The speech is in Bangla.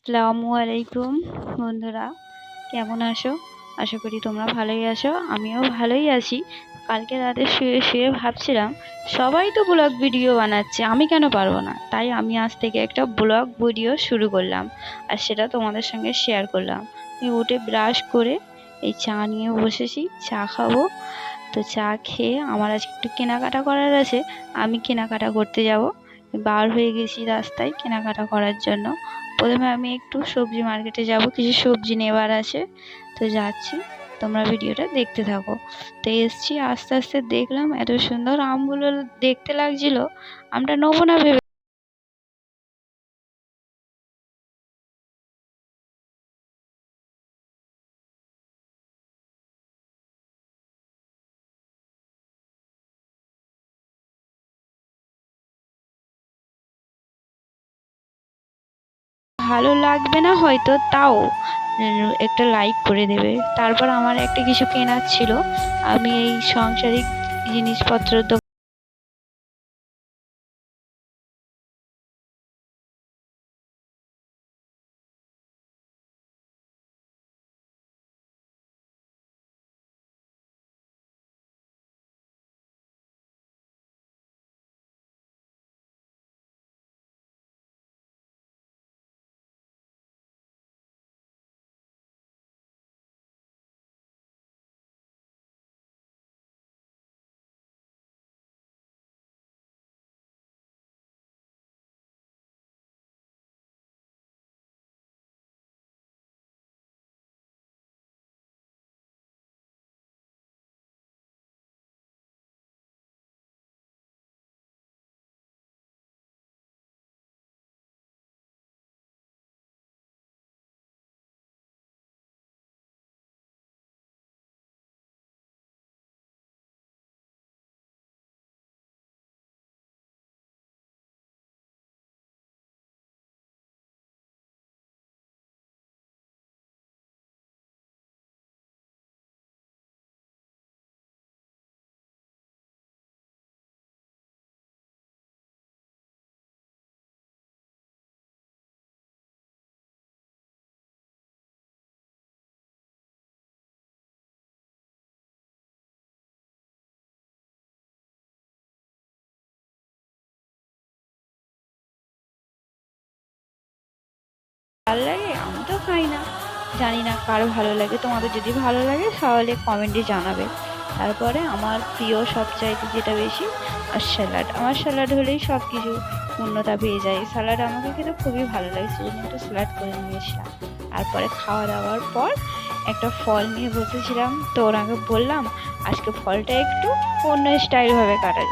আসসালামু আলাইকুম বন্ধুরা, কেমন আছো? আশা করি তোমরা ভালোই আছো। আমিও ভালোই আছি। কালকে রাতে শুয়ে শুয়ে ভাবছিলাম, সবাই তো ব্লগ ভিডিও বানাচ্ছে, আমি কেন পারবো না। তাই আমি আজ থেকে একটা ব্লগ ভিডিও শুরু করলাম, আর সেটা তোমাদের সঙ্গে শেয়ার করলাম। আমি উঠে ব্রাশ করে এই চা নিয়ে বসেছি, চা খাবো। তো চা খেয়ে আমার আজকে একটু কেনাকাটা করার আছে, আমি কেনাকাটা করতে যাব। বার হয়ে গেছি রাস্তায় কেনাকাটা করার জন্য। প্রথমে আমি একটু সবজি মার্কেটে যাব, কিছু সবজি নেবার আছে, তো যাচ্ছি। তোমরা ভিডিওটা দেখতে থাকো। তো এসছি, আস্তে আস্তে দেখলাম এত সুন্দর আমগুলো দেখতে লাগছিল, আমটা নেবো না ভেবে ভালো লাগবে না হয়তো, তাও একটা লাইক করে দেবে। তারপর আমার একটা কিছু কেনার ছিল, আমি এই সাংসারিক জিনিসপত্র ভালো লাগে। আমি তো খাই না, জানি না কার ভালো লাগে। তোমাদের যদি ভালো লাগে তাহলে কমেন্টে জানাবে। তারপরে আমার প্রিয় সবচাইতে যেটা বেশি, আর স্যালাড। আমার স্যালাড হলেই সব কিছু পূর্ণতা পেয়ে যায়। স্যালাড আমাকে খেতে খুবই ভালো লাগে, সেজন্য একটু স্যালাড করে নিয়েছিলাম। তারপরে খাওয়া দাওয়ার পর একটা ফল নিয়ে বসেছিলাম, তো ওনাকে বললাম আজকে ফলটা একটু অন্য স্টাইলভাবে কাটা যায়।